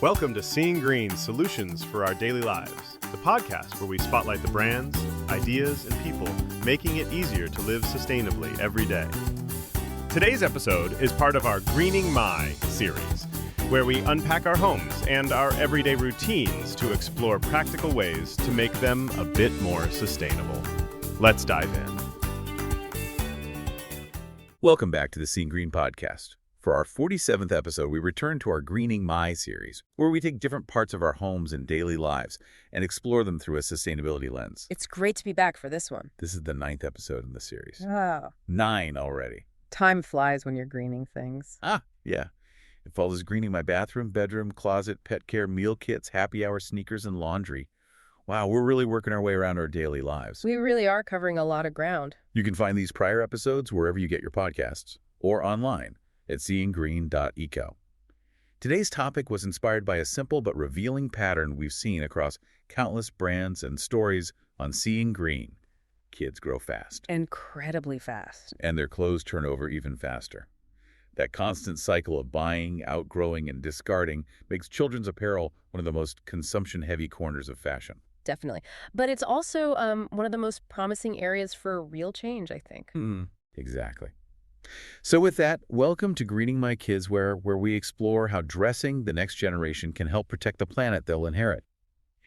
Welcome to Seeing Green Solutions for Our Daily Lives, the podcast where we spotlight the brands, ideas, and people making it easier to live sustainably every day. Today's episode is part of our Greening My series, where we unpack our homes and our everyday routines to explore practical ways to make them a bit more sustainable. Let's dive in. Welcome back to the Seeing Green podcast. For our 47th episode, we return to our Greening My series, where we take different parts of our homes and daily lives and explore them through a sustainability lens. It's great to be back for this one. This is the 9th episode in the series. Oh. 9 already. Time flies when you're greening things. Yeah. It follows greening my bathroom, bedroom, closet, pet care, meal kits, happy hour, sneakers, and laundry. Wow, we're really working our way around our daily lives. We really are covering a lot of ground. You can find these prior episodes wherever you get your podcasts or online at seeinggreen.eco. Today's topic was inspired by a simple but revealing pattern we've seen across countless brands and stories on Seeing Green. Kids grow fast. Incredibly fast. And their clothes turn over even faster. That constant cycle of buying, outgrowing, and discarding makes children's apparel one of the most consumption-heavy corners of fashion. Definitely. But it's also one of the most promising areas for real change, I think. Exactly. So with that, welcome to Greening My Kidswear, where we explore how dressing the next generation can help protect the planet they'll inherit.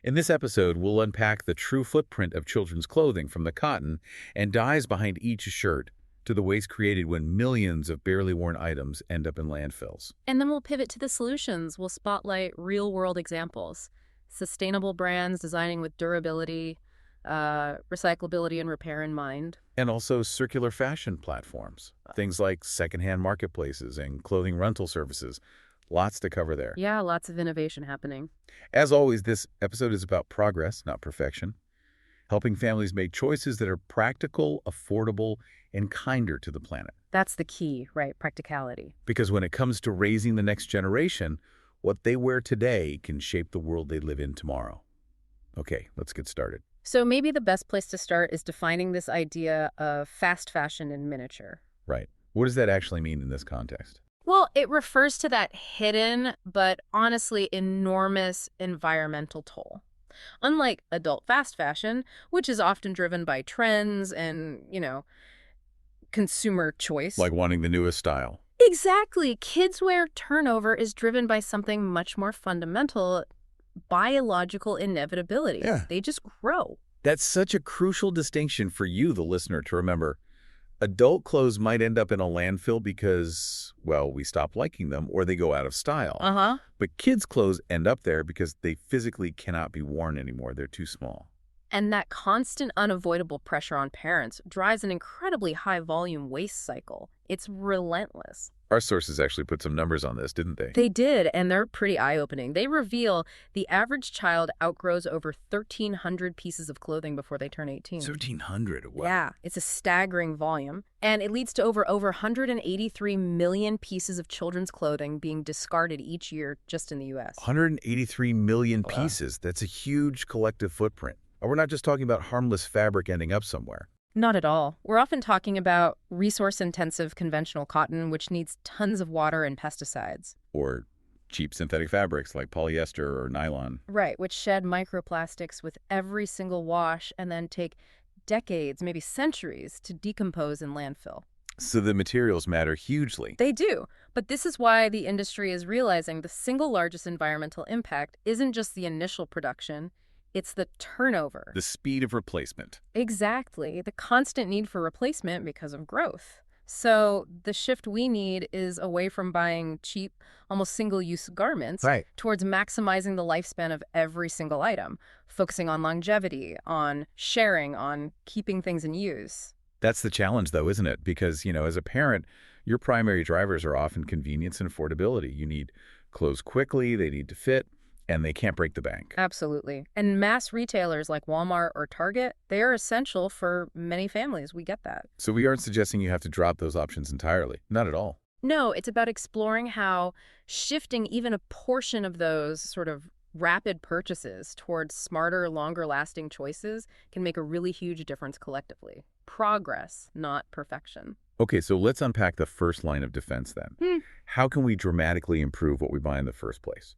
In this episode, we'll unpack the true footprint of children's clothing, from the cotton and dyes behind each shirt to the waste created when millions of barely worn items end up in landfills. And then we'll pivot to the solutions. We'll spotlight real-world examples. Sustainable brands designing with durability, recyclability, and repair in mind. And also circular fashion platforms, things like secondhand marketplaces and clothing rental services. Lots to cover there. Yeah, lots of innovation happening. As always, this episode is about progress, not perfection, helping families make choices that are practical, affordable, and kinder to the planet. That's the key, right? Practicality. Because when it comes to raising the next generation, what they wear today can shape the world they live in tomorrow. Okay, let's get started. So maybe the best place to start is defining this idea of fast fashion in miniature. Right. What does that actually mean in this context? Well, it refers to that hidden, but honestly enormous environmental toll. Unlike adult fast fashion, which is often driven by trends and, consumer choice. Like wanting the newest style. Exactly. Kidswear turnover is driven by something much more fundamental: biological inevitability. Yeah. They just grow. That's such a crucial distinction for you, the listener, to remember. Adult clothes might end up in a landfill because, well, we stop liking them or they go out of style. But kids' clothes end up there because they physically cannot be worn anymore. They're too small. And that constant, unavoidable pressure on parents drives an incredibly high-volume waste cycle. It's relentless. Our sources actually put some numbers on this, didn't they? They did, and they're pretty eye-opening. They reveal the average child outgrows over 1,300 pieces of clothing before they turn 18. 1,300? Wow. Yeah, it's a staggering volume. And it leads to over 183 million pieces of children's clothing being discarded each year just in the U.S. 183 million Wow. pieces. That's a huge collective footprint. We're not just talking about harmless fabric ending up somewhere. Not at all. We're often talking about resource-intensive conventional cotton, which needs tons of water and pesticides. Or cheap synthetic fabrics like polyester or nylon. Right, which shed microplastics with every single wash and then take decades, maybe centuries, to decompose in landfill. So the materials matter hugely. They do. But this is why the industry is realizing the single largest environmental impact isn't just the initial production. It's the turnover. The speed of replacement. Exactly. The constant need for replacement because of growth. So the shift we need is away from buying cheap, almost single-use garments towards maximizing the lifespan of every single item, focusing on longevity, on sharing, on keeping things in use. That's the challenge, though, isn't it? Because, as a parent, your primary drivers are often convenience and affordability. You need clothes quickly, they need to fit, and they can't break the bank. Absolutely. And mass retailers like Walmart or Target, they are essential for many families. We get that. So we aren't suggesting you have to drop those options entirely. Not at all. No, it's about exploring how shifting even a portion of those sort of rapid purchases towards smarter, longer-lasting choices can make a really huge difference collectively. Progress, not perfection. Okay, so let's unpack the first line of defense then. How can we dramatically improve what we buy in the first place?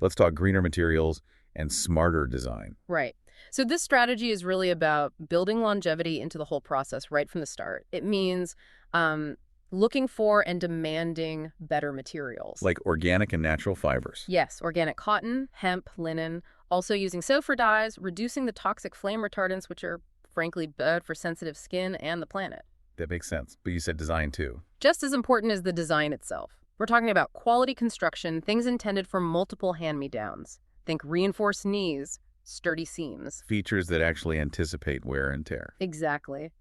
Let's talk greener materials and smarter design. Right. So this strategy is really about building longevity into the whole process right from the start. It means looking for and demanding better materials. Like organic and natural fibers. Yes, organic cotton, hemp, linen, also using sulfur dyes, reducing the toxic flame retardants, which are frankly bad for sensitive skin and the planet. That makes sense. But you said design too. Just as important as the design itself. We're talking about quality construction, things intended for multiple hand-me-downs. Think reinforced knees, sturdy seams. Features that actually anticipate wear and tear. Exactly.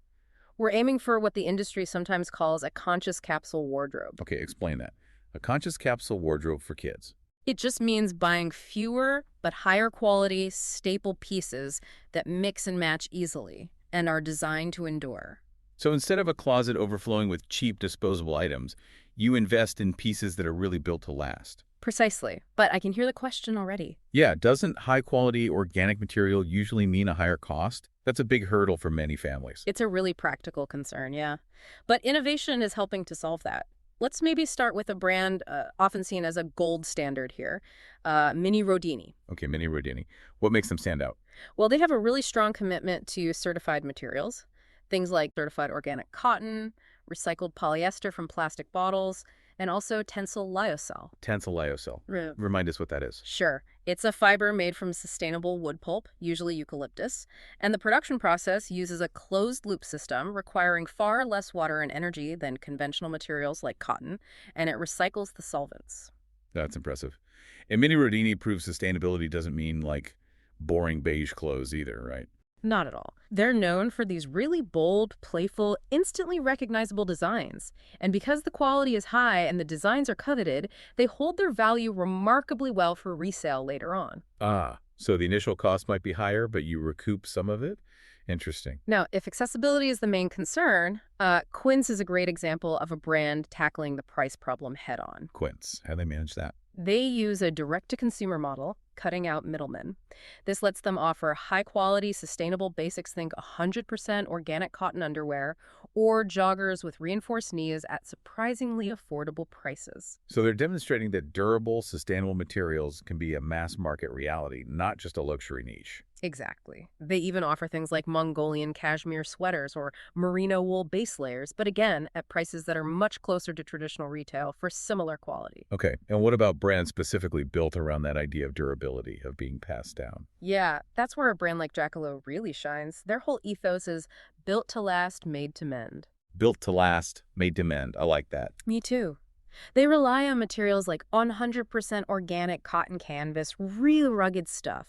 We're aiming for what the industry sometimes calls a conscious capsule wardrobe. Okay, explain that. A conscious capsule wardrobe for kids. It just means buying fewer but higher quality staple pieces that mix and match easily and are designed to endure. So instead of a closet overflowing with cheap disposable items, you invest in pieces that are really built to last. Precisely. But I can hear the question already. Yeah, doesn't high-quality organic material usually mean a higher cost? That's a big hurdle for many families. It's a really practical concern, yeah. But innovation is helping to solve that. Let's maybe start with a brand often seen as a gold standard here, Mini Rodini. Okay, Mini Rodini. What makes them stand out? Well, they have a really strong commitment to certified materials, things like certified organic cotton, recycled polyester from plastic bottles, and also tencel lyocell. Tencel lyocell. Remind us what that is. Sure. It's a fiber made from sustainable wood pulp, usually eucalyptus, and the production process uses a closed-loop system requiring far less water and energy than conventional materials like cotton, and it recycles the solvents. That's impressive. And Mini Rodini proves sustainability doesn't mean, like, boring beige clothes either, right? Not at all. They're known for these really bold, playful, instantly recognizable designs. And because the quality is high and the designs are coveted, they hold their value remarkably well for resale later on. Ah, so the initial cost might be higher, but you recoup some of it? Interesting. Now, if accessibility is the main concern, Quince is a great example of a brand tackling the price problem head-on. Quince, how do they manage that? They use a direct-to-consumer model, cutting out middlemen. This lets them offer high-quality, sustainable basics, think 100% organic cotton underwear, or joggers with reinforced knees at surprisingly affordable prices. So they're demonstrating that durable, sustainable materials can be a mass-market reality, not just a luxury niche. Exactly. They even offer things like Mongolian cashmere sweaters or merino wool base layers, but again, at prices that are much closer to traditional retail for similar quality. Okay, and what about brands specifically built around that idea of durability, of being passed down? Yeah, that's where a brand like Jacquelot really shines. Their whole ethos is built to last, made to mend. Built to last, made to mend. I like that. Me too. They rely on materials like 100% organic cotton canvas, real rugged stuff.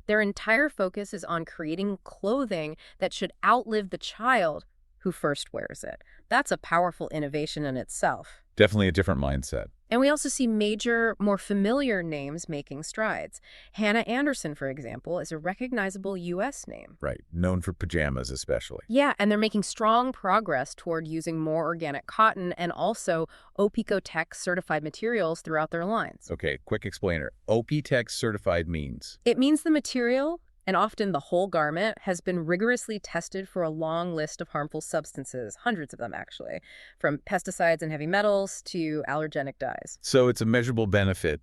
Their entire focus is on creating clothing that should outlive the child who first wears it. That's a powerful innovation in itself. Definitely a different mindset. And we also see major, more familiar names making strides. Hannah Anderson, for example, is a recognizable U.S. name. Right, known for pajamas especially. Yeah, and they're making strong progress toward using more organic cotton and also OPECOTEX certified materials throughout their lines. Okay, quick explainer. OPECOTEX certified means? It means the material, and often the whole garment, has been rigorously tested for a long list of harmful substances, hundreds of them actually, from pesticides and heavy metals to allergenic dyes. So it's a measurable benefit,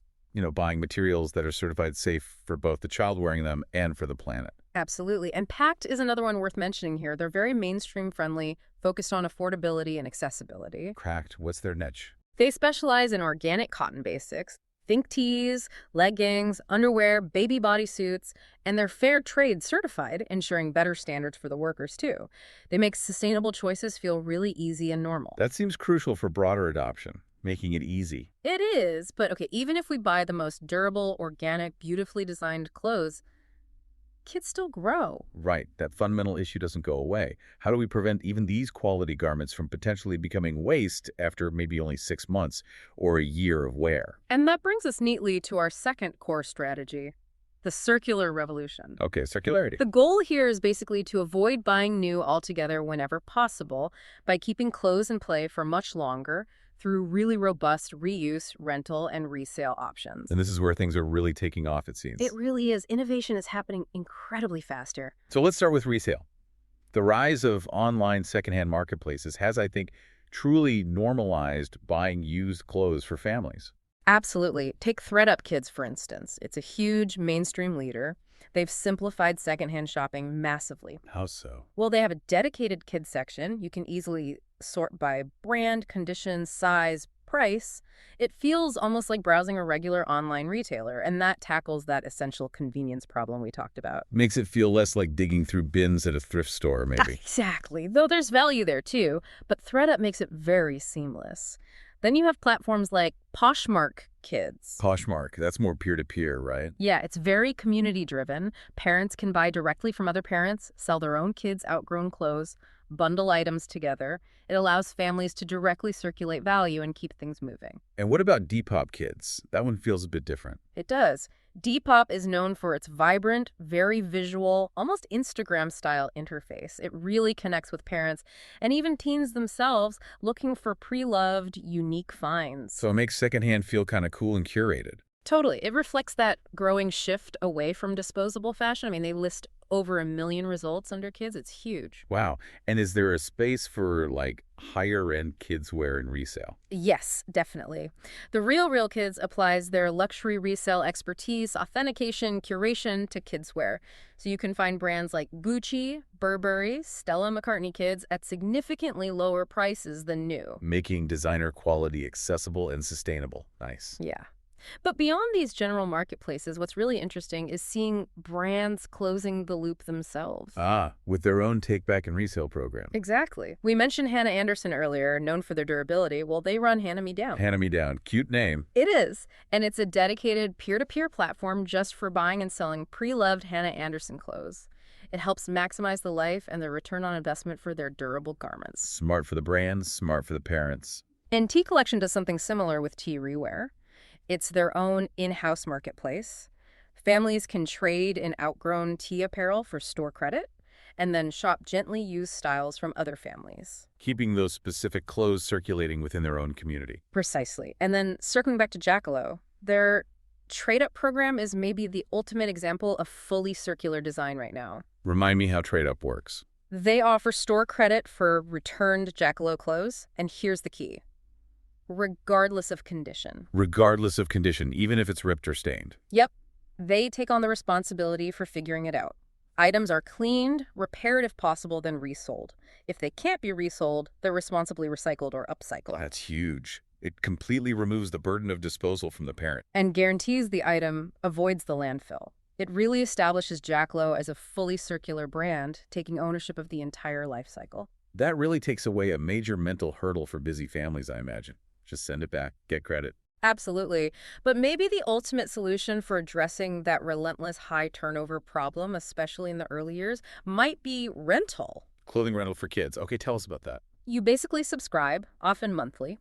buying materials that are certified safe for both the child wearing them and for the planet. Absolutely. And PACT is another one worth mentioning here. They're very mainstream friendly, focused on affordability and accessibility. Cracked. What's their niche? They specialize in organic cotton basics. Think tees, leggings, underwear, baby bodysuits, and they're fair trade certified, ensuring better standards for the workers, too. They make sustainable choices feel really easy and normal. That seems crucial for broader adoption, making it easy. It is, but okay, even if we buy the most durable, organic, beautifully designed clothes, kids still grow. Right. That fundamental issue doesn't go away. How do we prevent even these quality garments from potentially becoming waste after maybe only 6 months or a year of wear? And that brings us neatly to our second core strategy, the circular revolution. Okay, circularity. The goal here is basically to avoid buying new altogether whenever possible by keeping clothes in play for much longer through really robust reuse, rental, and resale options. And this is where things are really taking off, it seems. It really is. Innovation is happening incredibly fast here. So let's start with resale. The rise of online secondhand marketplaces has, I think, truly normalized buying used clothes for families. Absolutely. Take ThredUp Kids, for instance. It's a huge mainstream leader. They've simplified secondhand shopping massively. How so? Well, they have a dedicated kids section. You can easily sort by brand, condition, size, price. It feels almost like browsing a regular online retailer, and that tackles that essential convenience problem we talked about. Makes it feel less like digging through bins at a thrift store, maybe. Exactly, though there's value there too, but ThredUp makes it very seamless. Then you have platforms like Poshmark Kids. Poshmark, that's more peer-to-peer, right? Yeah, it's very community-driven. Parents can buy directly from other parents, sell their own kids' outgrown clothes, bundle items together. It allows families to directly circulate value and keep things moving. And what about Depop Kids? That one feels a bit different. It does. Depop is known for its vibrant, very visual, almost Instagram-style interface. It really connects with parents and even teens themselves looking for pre-loved, unique finds. So it makes secondhand feel kind of cool and curated. Totally. It reflects that growing shift away from disposable fashion. I mean, they list over 1 million results under kids. It's huge. Wow. And is there a space for, like, higher-end kids wear and resale? Yes, definitely. The Real Kids applies their luxury resale expertise, authentication, curation to kidswear. So you can find brands like Gucci, Burberry, Stella McCartney Kids at significantly lower prices than new. Making designer quality accessible and sustainable. Nice. Yeah. But beyond these general marketplaces, what's really interesting is seeing brands closing the loop themselves. Ah, with their own take-back and resale program. Exactly. We mentioned Hannah Anderson earlier, known for their durability. Well, they run Hannah Me Down. Hannah Me Down. Cute name. It is. And it's a dedicated peer-to-peer platform just for buying and selling pre-loved Hannah Anderson clothes. It helps maximize the life and the return on investment for their durable garments. Smart for the brands, smart for the parents. And Tea Collection does something similar with Tea Rewear. It's their own in-house marketplace. Families can trade in outgrown tea apparel for store credit and then shop gently used styles from other families. Keeping those specific clothes circulating within their own community. Precisely. And then circling back to Jackalow, their trade-up program is maybe the ultimate example of fully circular design right now. Remind me how trade-up works. They offer store credit for returned Jackalow clothes, and here's the key. Regardless of condition. Regardless of condition, even if it's ripped or stained. Yep. They take on the responsibility for figuring it out. Items are cleaned, repaired if possible, then resold. If they can't be resold, they're responsibly recycled or upcycled. That's huge. It completely removes the burden of disposal from the parent. And guarantees the item avoids the landfill. It really establishes Jackalow as a fully circular brand, taking ownership of the entire life cycle. That really takes away a major mental hurdle for busy families, I imagine. Just send it back, get credit. Absolutely. But maybe the ultimate solution for addressing that relentless high turnover problem, especially in the early years, might be rental. Clothing rental for kids. Okay, tell us about that. You basically subscribe, often monthly.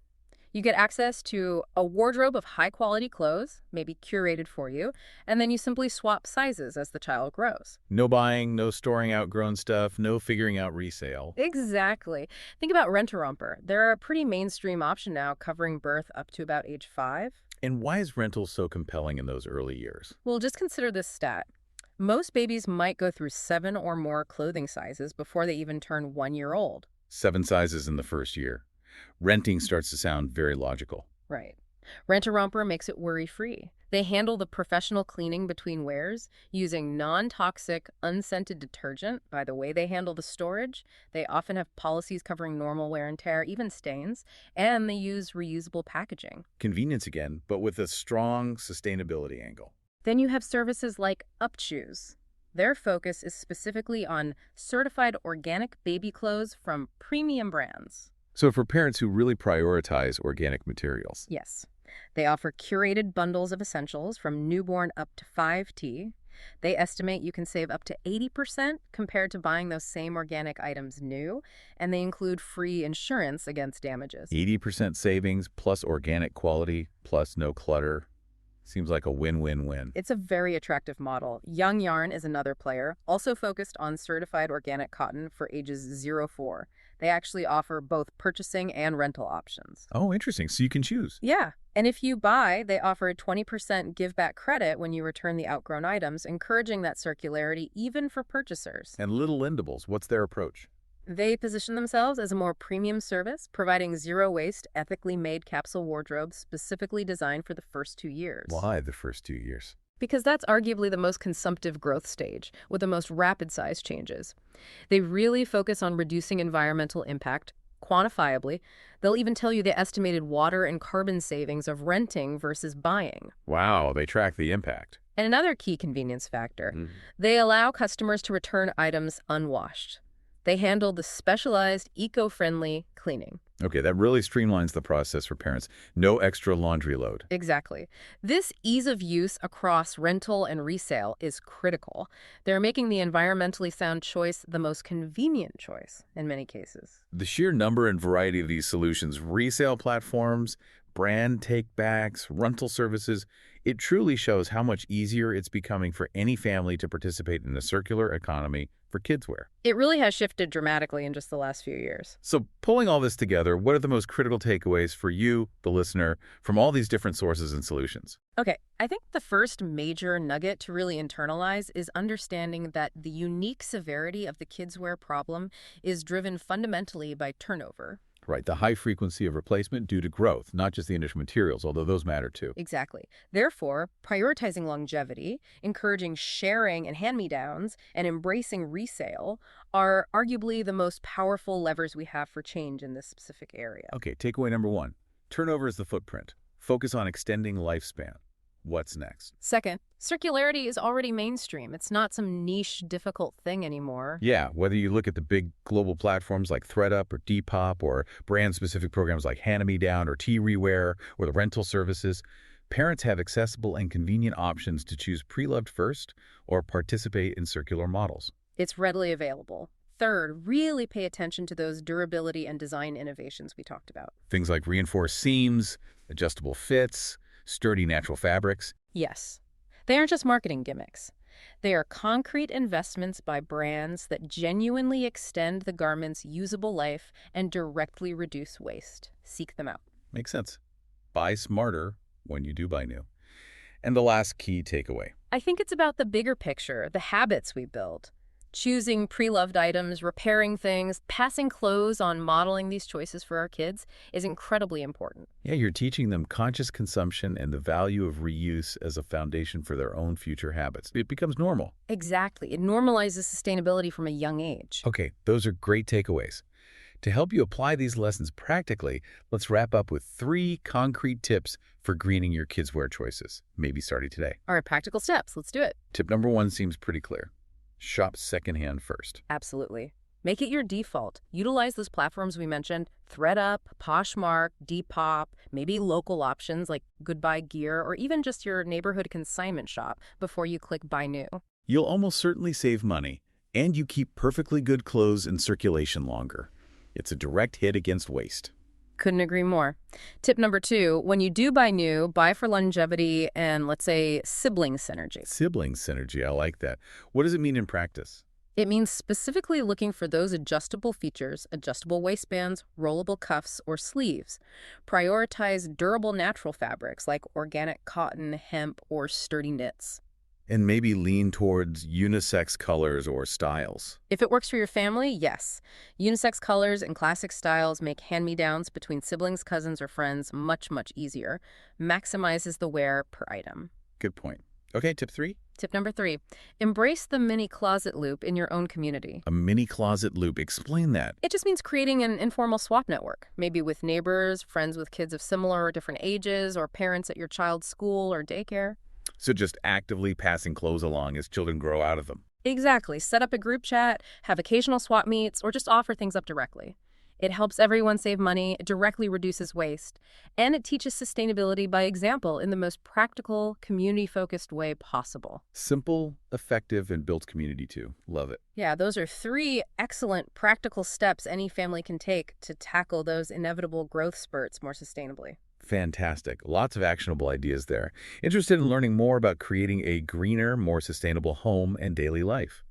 You get access to a wardrobe of high-quality clothes, maybe curated for you, and then you simply swap sizes as the child grows. No buying, no storing outgrown stuff, no figuring out resale. Exactly. Think about Rent-A-Romper. They're a pretty mainstream option now, covering birth up to about age 5. And why is rental so compelling in those early years? Well, just consider this stat. Most babies might go through 7 or more clothing sizes before they even turn 1 year old. 7 sizes in the first year. Renting starts to sound very logical. Right. Rent-A-Romper makes it worry-free. They handle the professional cleaning between wears using non-toxic, unscented detergent. By the way they handle the storage, they often have policies covering normal wear and tear, even stains, and they use reusable packaging. Convenience again, but with a strong sustainability angle. Then you have services like UpChoose. Their focus is specifically on certified organic baby clothes from premium brands. So for parents who really prioritize organic materials. Yes. They offer curated bundles of essentials from newborn up to 5T. They estimate you can save up to 80% compared to buying those same organic items new, and they include free insurance against damages. 80% savings plus organic quality plus no clutter. Seems like a win-win-win. It's a very attractive model. Young Yarn is another player, also focused on certified organic cotton for ages 0-4. They actually offer both purchasing and rental options. Oh, interesting. So you can choose. Yeah. And if you buy, they offer a 20% give-back credit when you return the outgrown items, encouraging that circularity even for purchasers. And Little Lindables, what's their approach? They position themselves as a more premium service, providing zero-waste, ethically made capsule wardrobes specifically designed for the first 2 years. Why the first 2 years? Because that's arguably the most consumptive growth stage, with the most rapid size changes. They really focus on reducing environmental impact, quantifiably. They'll even tell you the estimated water and carbon savings of renting versus buying. Wow, they track the impact. And another key convenience factor, they allow customers to return items unwashed. They handle the specialized, eco-friendly cleaning. Okay, that really streamlines the process for parents. No extra laundry load. Exactly. This ease of use across rental and resale is critical. They're making the environmentally sound choice the most convenient choice in many cases. The sheer number and variety of these solutions, resale platforms, brand take-backs, rental services, it truly shows how much easier it's becoming for any family to participate in a circular economy for kidswear. It really has shifted dramatically in just the last few years. So pulling all this together, what are the most critical takeaways for you, the listener, from all these different sources and solutions? Okay, I think the first major nugget to really internalize is understanding that the unique severity of the kidswear problem is driven fundamentally by turnover. Right, the high frequency of replacement due to growth, not just the initial materials, although those matter too. Exactly. Therefore, prioritizing longevity, encouraging sharing and hand-me-downs, and embracing resale are arguably the most powerful levers we have for change in this specific area. Okay, takeaway number 1. Turnover is the footprint. Focus on extending lifespan. What's next? Second, circularity is already mainstream. It's not some niche, difficult thing anymore. Yeah, whether you look at the big global platforms like ThredUp or Depop or brand-specific programs like Hand-Me-Down or T-Rewear or the rental services, parents have accessible and convenient options to choose pre-loved first or participate in circular models. It's readily available. Third, really pay attention to those durability and design innovations we talked about. Things like reinforced seams, adjustable fits, sturdy natural fabrics. Yes. They aren't just marketing gimmicks. They are concrete investments by brands that genuinely extend the garment's usable life and directly reduce waste. Seek them out. Makes sense. Buy smarter when you do buy new. And the last key takeaway. I think it's about the bigger picture, the habits we build. Choosing pre-loved items, repairing things, passing clothes on modeling these choices for our kids is incredibly important. Yeah, you're teaching them conscious consumption and the value of reuse as a foundation for their own future habits. It becomes normal. Exactly. It normalizes sustainability from a young age. Okay, those are great takeaways. To help you apply these lessons practically, let's wrap up with 3 concrete tips for greening your kidswear choices, maybe starting today. All right, practical steps. Let's do it. Tip number 1 seems pretty clear. Shop secondhand first. Absolutely. Make it your default. Utilize those platforms we mentioned, ThredUp, Poshmark, Depop, maybe local options like Goodbye Gear, or even just your neighborhood consignment shop before you click Buy New. You'll almost certainly save money, and you keep perfectly good clothes in circulation longer. It's a direct hit against waste. Couldn't agree more. Tip number 2, when you do buy new, buy for longevity and, let's say, sibling synergy. Sibling synergy, I like that. What does it mean in practice? It means specifically looking for those adjustable features, adjustable waistbands, rollable cuffs, or sleeves. Prioritize durable natural fabrics like organic cotton, hemp, or sturdy knits. And maybe lean towards unisex colors or styles. If it works for your family, yes. Unisex colors and classic styles make hand-me-downs between siblings, cousins, or friends much, much easier. Maximizes the wear per item. Good point. Okay, tip 3? Tip number 3, embrace the mini closet loop in your own community. A mini closet loop. Explain that. It just means creating an informal swap network, maybe with neighbors, friends with kids of similar or different ages, or parents at your child's school or daycare. So just actively passing clothes along as children grow out of them. Exactly. Set up a group chat, have occasional swap meets, or just offer things up directly. It helps everyone save money, it directly reduces waste, and it teaches sustainability by example in the most practical, community-focused way possible. Simple, effective, and builds community too. Love it. Yeah, those are 3 excellent practical steps any family can take to tackle those inevitable growth spurts more sustainably. Fantastic. Lots of actionable ideas there. Interested in learning more about creating a greener, more sustainable home and daily life?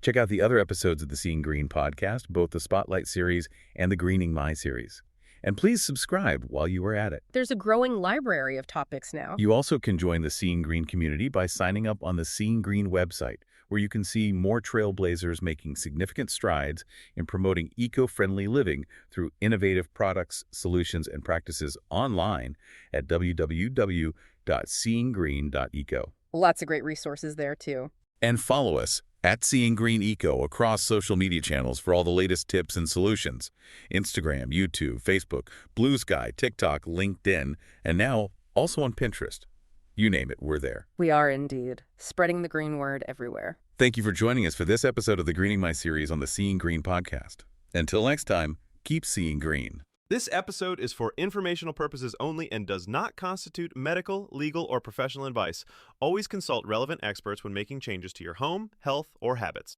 Check out the other episodes of the Seeing Green podcast, both the Spotlight series and the Greening My series. And please subscribe while you are at it. There's a growing library of topics now. You also can join the Seeing Green community by signing up on the Seeing Green website, where you can see more trailblazers making significant strides in promoting eco-friendly living through innovative products, solutions, and practices online at www.seeinggreen.eco. Lots of great resources there, too. And follow us at Seeing Green Eco across social media channels for all the latest tips and solutions. Instagram, YouTube, Facebook, Blue Sky, TikTok, LinkedIn, and now also on Pinterest. You name it, we're there. We are indeed. Spreading the green word everywhere. Thank you for joining us for this episode of the Greening My series on the Seeing Green podcast. Until next time, keep seeing green. This episode is for informational purposes only and does not constitute medical, legal, or professional advice. Always consult relevant experts when making changes to your home, health, or habits.